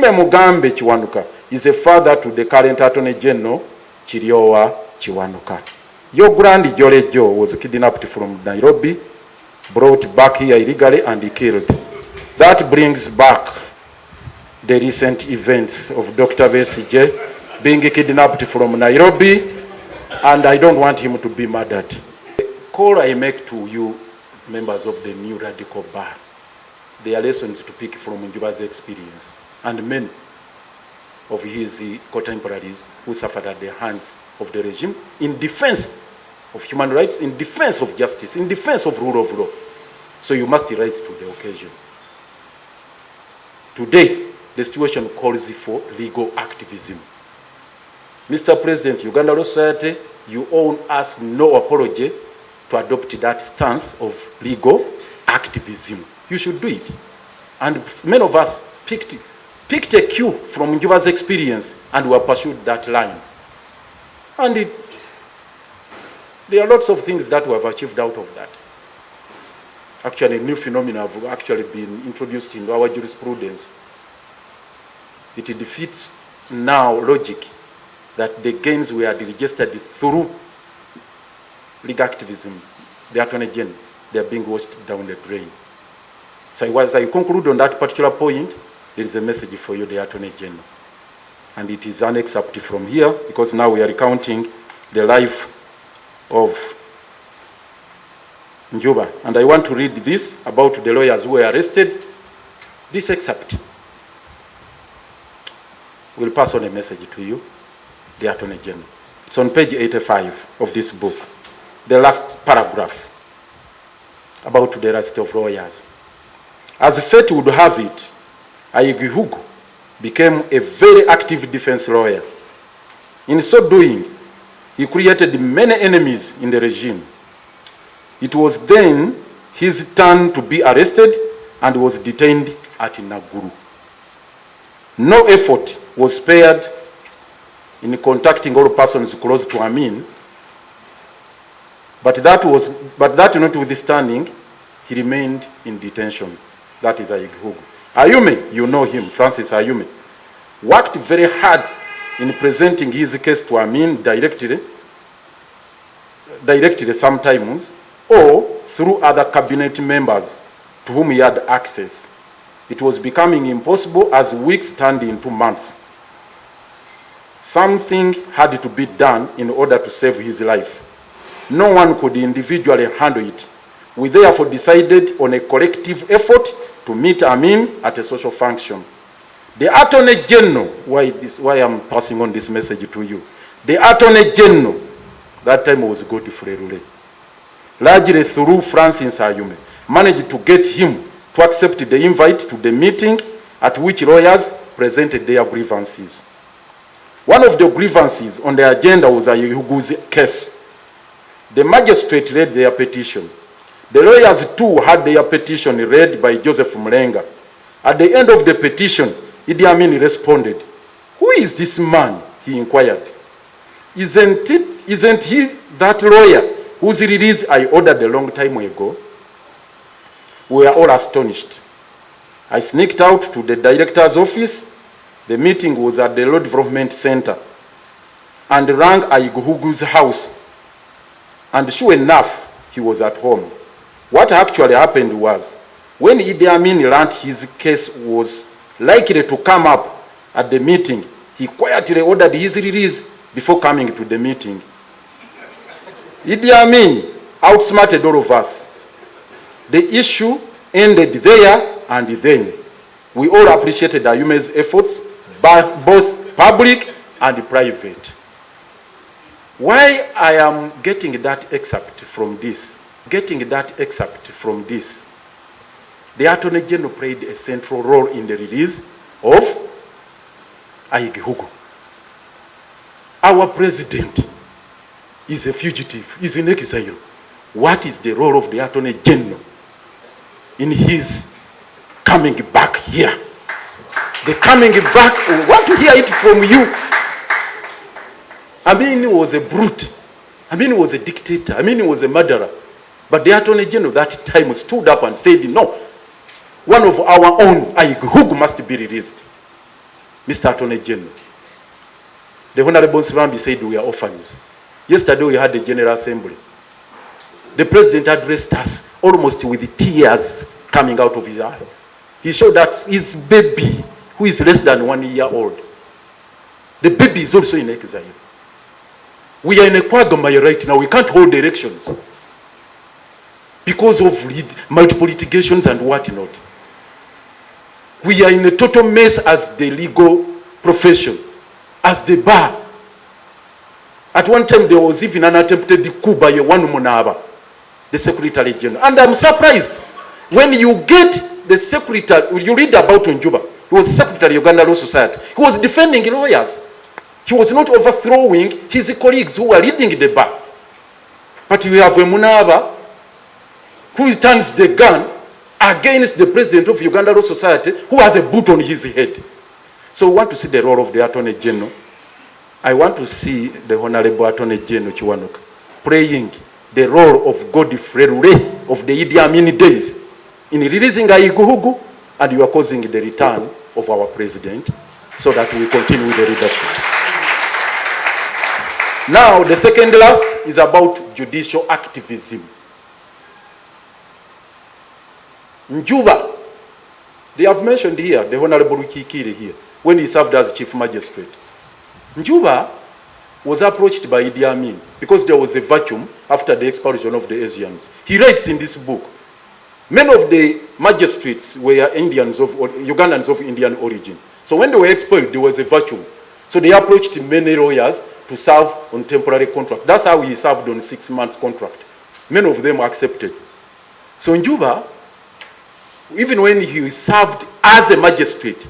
Jimmy Mugambe Kiwanuka is a father to the current Attorney General, Kiryowa Kiwanuka. Your grand Jolejo was kidnapped from Nairobi, brought back here illegally and killed. That brings back the recent events of Dr. Besigye being kidnapped from Nairobi, and I don't want him to be murdered. The call I make to you, members of the New Radical Bar, there are lessons to pick from Njuba's experience and many of his contemporaries who suffered at the hands of the regime in defense of human rights, in defense of justice, in defense of rule of law. So you must rise to the occasion. Today, the situation calls for legal activism. Mr. President, Uganda Law Society, you owe us no apology to adopt that stance of legal activism. You should do it. And many of us picked a cue from Njuba's experience and we have pursued that line. And there are lots of things that we have achieved out of that. Actually, new phenomena have actually been introduced into our jurisprudence. It defeats now logic that the gains were registered through legal activism. The Attorney General, they are being washed down the drain. So as I conclude on that particular point, there is a message for you, the Attorney General. And it is an excerpt from here, because now we are recounting the life of Njuba. And I want to read this about the lawyers who were arrested. This excerpt will pass on a message to you, the Attorney General. It's on page 85 of this book, the last paragraph about the arrest of lawyers. As fate would have it, AG Kiryowa became a very active defense lawyer. In so doing, he created many enemies in the regime. It was then his turn to be arrested and was detained at Naguru. No effort was spared in contacting all persons close to Amin, but that notwithstanding, he remained in detention. That is AG Kiryowa. Ayume, you know him, Francis Ayume, worked very hard in presenting his case to Amin directly sometimes, or through other cabinet members to whom he had access. It was becoming impossible as weeks turned into months. Something had to be done in order to save his life. No one could individually handle it. We therefore decided on a collective effort to meet Amin at a social function. The Attorney General, why I'm passing on this message to you, the Attorney General, that time was Godfrey Rule, largely through Francis Ayume, managed to get him to accept the invite to the meeting at which lawyers presented their grievances. One of the grievances on the agenda was AG Kiryowa's case. The magistrate read their petition. The lawyers too had their petition read by Joseph Mulenga. At the end of the petition, Idi Amin responded, "Who is this man?" he inquired. Isn't he that lawyer whose release I ordered a long time ago?" We were all astonished. I sneaked out to the director's office. The meeting was at the Law Development Center, and rang AG Kiryowa's house. And sure enough, he was at home. What actually happened was, when Idi Amin learned his case was likely to come up at the meeting, he quietly ordered his release before coming to the meeting. Idi Amin outsmarted all of us. The issue ended there and then. We all appreciated Ayume's efforts, both public and private. Why I am getting that excerpt from this, the Attorney General played a central role in the release of AG Kiryowa. Our president is a fugitive, is in exile. What is the role of the Attorney General in his coming back here? The coming back, we want to hear it from you. Amin was a brute. Amin was a dictator. Amin was a murderer. But the Attorney General that time stood up and said, no, one of our own, AG Kiryowa, must be released. Mr. Attorney General. The Honorable Nsibambi said we are orphans. Yesterday we had the General Assembly. The President addressed us almost with tears coming out of his eye. He showed that his baby, who is less than 1 year old, the baby is also in exile. We are in a quagmire right now. We can't hold elections because of multiple litigations and whatnot. We are in a total mess as the legal profession, as the bar. At one time there was even an attempted coup by one Munaba, the Secretary General. And I'm surprised when you get the Secretary, you read about Njuba, he was Secretary of Uganda Law Society. He was defending lawyers. He was not overthrowing his colleagues who were leading the bar. But you have a Munaba who turns the gun against the President of Uganda Law Society, who has a boot on his head. So we want to see the role of the Attorney General. I want to see the Honorable Attorney General Kiwanuka playing the role of Godfrey Rure of the Idi Amin days in releasing Aiguhugu, and you are causing the return of our President so that we continue with the leadership. Now, the second last is about judicial activism. Njuba, they have mentioned here, the Honorable Kikiri here, when he served as Chief Magistrate. Njuba was approached by Idi Amin because there was a vacuum after the expulsion of the Asians. He writes in this book, many of the magistrates were Ugandans of Indian origin. So when they were expelled, there was a vacuum. So they approached many lawyers to serve on temporary contract. That's how he served on a 6-month contract. Many of them accepted. So Njuba, even when he served as a magistrate,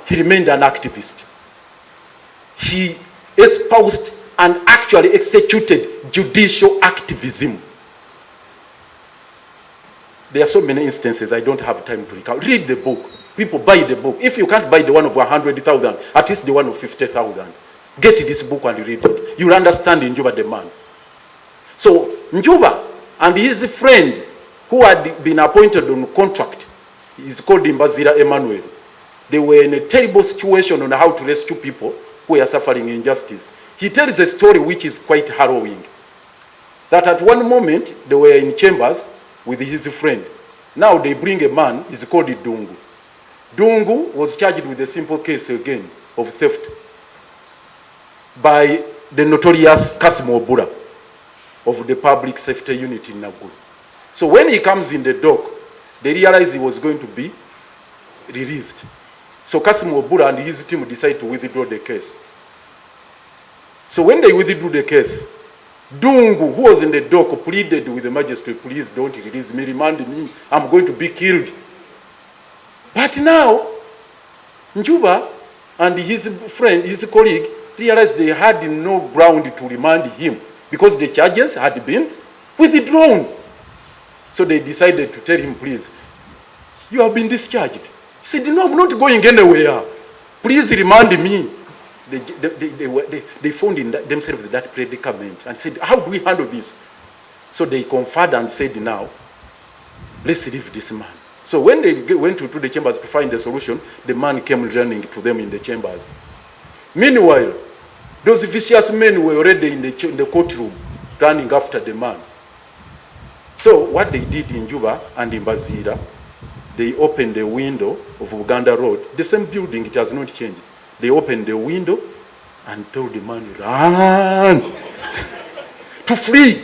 he remained an activist. He espoused and actually executed judicial activism. There are so many instances, I don't have time to recount. Read the book. People buy the book. If you can't buy the one of 100,000, at least the one of 50,000. Get this book and read it. You'll understand Njuba the man. So Njuba and his friend who had been appointed on contract, he's called Mbazira Emmanuel. They were in a terrible situation on how to rescue people who are suffering injustice. He tells a story which is quite harrowing. That at one moment, they were in chambers with his friend. Now they bring a man, he's called Dungu. Dungu was charged with a simple case again of theft by the notorious Kassim Obura of the public safety unit in Naguru. So when he comes in the dock, they realized he was going to be released. So Kassim Obura and his team decide to withdraw the case. So when they withdrew the case, Dungu, who was in the dock, pleaded with the magistrate, please don't release me, remand me, I'm going to be killed. But now, Njuba and his friend, his colleague, realized they had no ground to remand him because the charges had been withdrawn. So they decided to tell him, please, you have been discharged. He said, no, I'm not going anywhere. Please remand me. They found in themselves that predicament and said, how do we handle this? So they conferred and said, now, let's leave this man. So when they went to the chambers to find the solution, the man came running to them in the chambers. Meanwhile, those vicious men were already in the courtroom running after the man. So what they did in Juba and in Bazira, they opened the window of Uganda Road. The same building, it has not changed. They opened the window and told the man, run, to flee.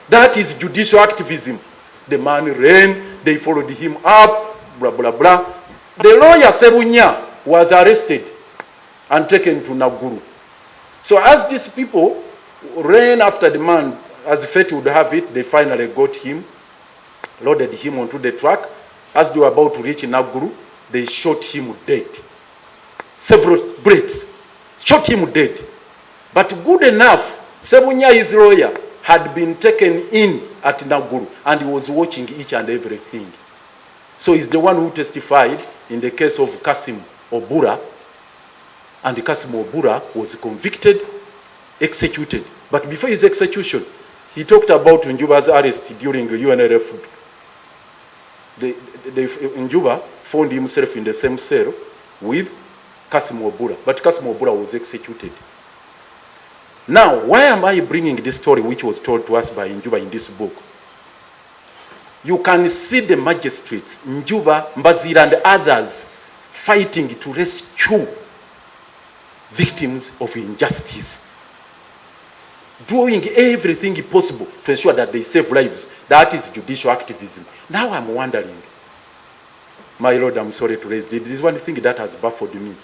That is judicial activism. The man ran, they followed him up, blah, blah, blah. The lawyer, Sebunya, was arrested and taken to Naguru. So as these people ran after the man, as fate would have it, they finally got him, loaded him onto the truck. As they were about to reach Naguru, they shot him dead. Several bullets shot him dead. But good enough, Sebunya, his lawyer, had been taken in at Naguru, and he was watching each and everything. So he's the one who testified in the case of Kassim Obura, and Kassim Obura was convicted, executed. But before his execution, he talked about Njuba's arrest during UNRF. Njuba found himself in the same cell with Kassim Wabula, but Kassim Wabula was executed. Now, why am I bringing this story which was told to us by Njuba in this book? You can see the magistrates, Njuba, Mbazira and others fighting to rescue victims of injustice, doing everything possible to ensure that they save lives. That is judicial activism. Now I'm wondering, my Lord, I'm sorry to raise this. This is one thing that has baffled me.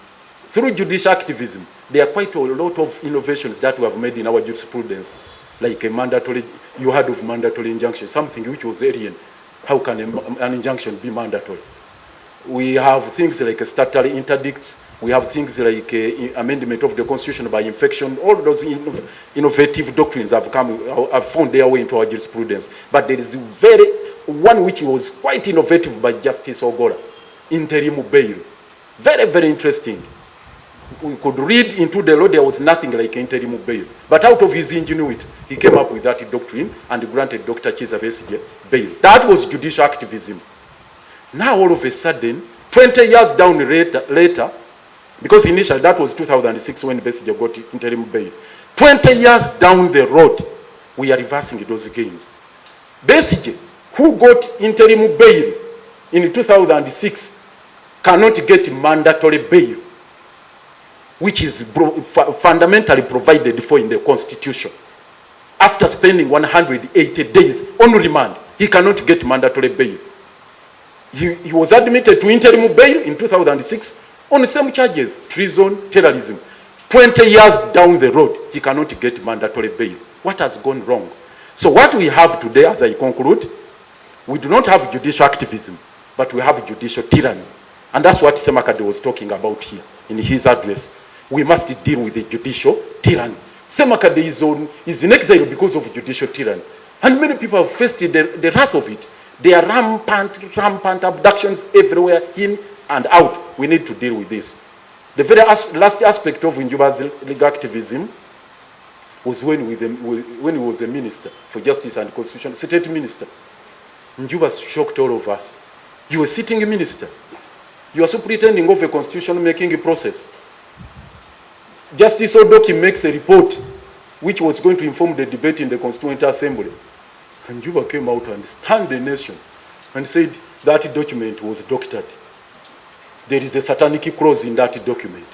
Through judicial activism, there are quite a lot of innovations that we have made in our jurisprudence, like a mandatory, you heard of mandatory injunction, something which was alien. How can an injunction be mandatory? We have things like statutory interdicts. We have things like amendment of the Constitution by infection. All those innovative doctrines have found their way into our jurisprudence. But there is one which was quite innovative by Justice Ogora, interim bail. Very, very interesting. We could read into the law, there was nothing like interim bail. But out of his ingenuity, he came up with that doctrine and granted Dr. Chiza Besigye bail. That was judicial activism. Now all of a sudden, 20 years down later, because initially that was 2006 when Besigye got interim bail. 20 years down the road, we are reversing those gains. Besigye, who got interim bail in 2006, cannot get mandatory bail, which is fundamentally provided for in the Constitution. After spending 180 days on remand, he cannot get mandatory bail. He was admitted to interim bail in 2006 on the same charges, treason, terrorism. 20 years down the road, he cannot get mandatory bail. What has gone wrong? So what we have today, as I conclude, we do not have judicial activism, but we have judicial tyranny. And that's what Semakade was talking about here in his address. We must deal with the judicial tyranny. Semakade is in exile because of judicial tyranny. And many people have faced the wrath of it. There are rampant abductions everywhere, in and out. We need to deal with this. The very last aspect of Njuba's legal activism was when he was a minister for justice and constitution, state minister. Njuba shocked all of us. You were sitting minister. You are superintending of a constitution-making process. Justice Odoki makes a report which was going to inform the debate in the Constituent Assembly. And Njuba came out and stunned the nation and said that document was doctored. There is a satanic clause in that document.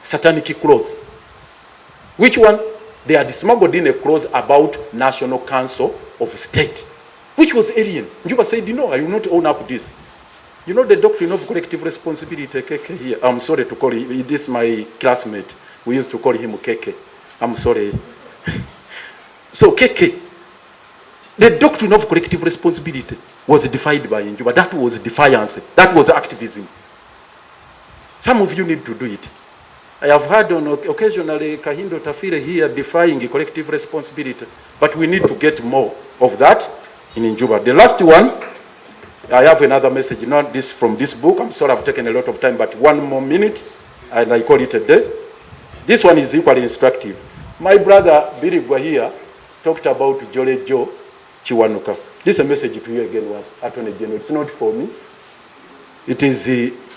Satanic clause. Which one? They had smuggled in a clause about National Council of State, which was alien. Njuba said, no, I will not own up this. You know the doctrine of collective responsibility, Keke here. I'm sorry to call him, this is my classmate. We used to call him Keke. I'm sorry. So Keke, the doctrine of collective responsibility was defied by Njuba. That was defiance. That was activism. Some of you need to do it. I have heard on occasionally Kahindo Tafire here defying collective responsibility, but we need to get more of that in Njuba. The last one, I have another message, not this from this book. I'm sorry I've taken a lot of time, but one more minute, and I call it a day. This one is equally instructive. My brother Billy here talked about Jole Joe Chiwanuka. This is a message to you again, once, Attorney General. It's not for me. It is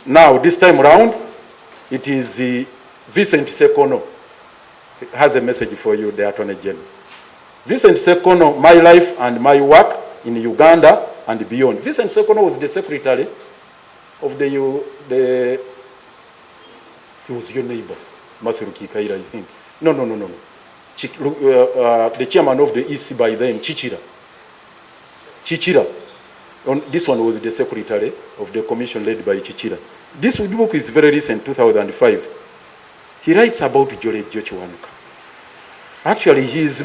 now, this time around, it is Vincent Sekono has a message for you, the Attorney General. Vincent Sekono, my life and my work in Uganda and beyond. Vincent Sekono was the secretary of he was your neighbor, Matthew Kikaira, I think. No. The chairman of the EC by then, Chichira. This one was the secretary of the commission led by Chichira. This book is very recent, 2005. He writes about Jole Chiwanuka. Actually, his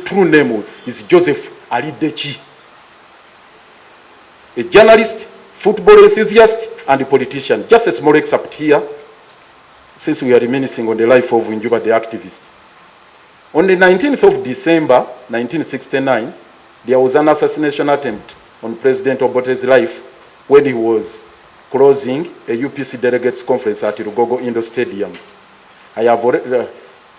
true name is Joseph Alidechi. A journalist, football enthusiast, and a politician. Just a small excerpt here, since we are reminiscing on the life of Njuba the activist. On the 19th of December, 1969, there was an assassination attempt on President Obote's life when he was closing a UPC delegates conference at Lukwago Indo Stadium.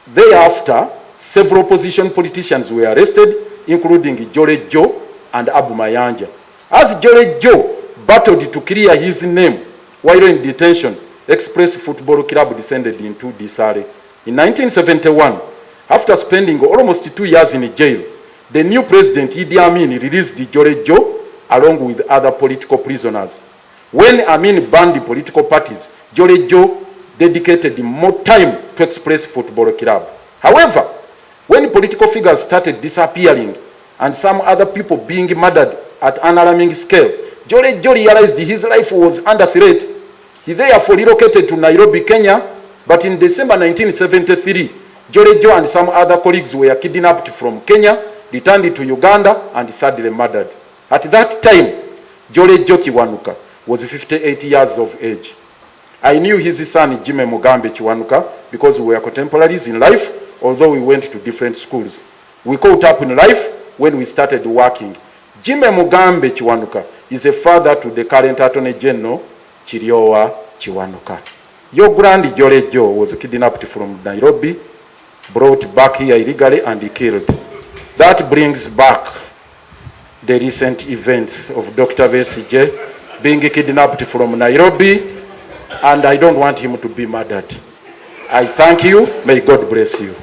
Thereafter, several opposition politicians were arrested, including Jole Joe and Abu Mayanja. As Jole Joe battled to clear his name while in detention, Express Football Club descended into disarray. In 1971, after spending almost 2 years in jail, the new president Idi Amin released Jorejo along with other political prisoners. When Amin banned the political parties, Jorejo dedicated more time to Express Football Club. However, when political figures started disappearing and some other people being murdered at an alarming scale, Jorejo realized his life was under threat. He therefore relocated to Nairobi, Kenya, but in December 1973, Jorejo and some other colleagues were kidnapped from Kenya, returned to Uganda, and sadly murdered. At that time, Jorejo Kiwanuka was 58 years of age. I knew his son, Jimmy Mugambe Kiwanuka, because we were contemporaries in life, although we went to different schools. We caught up in life when we started working. Jimmy Mugambe Kiwanuka is a father to the current Attorney General, Kiryowa Kiwanuka. Your grand Jorejo was kidnapped from Nairobi, brought back here illegally, and killed. That brings back the recent events of Dr. Besigye being kidnapped from Nairobi, and I don't want him to be murdered. I thank you. May God bless you.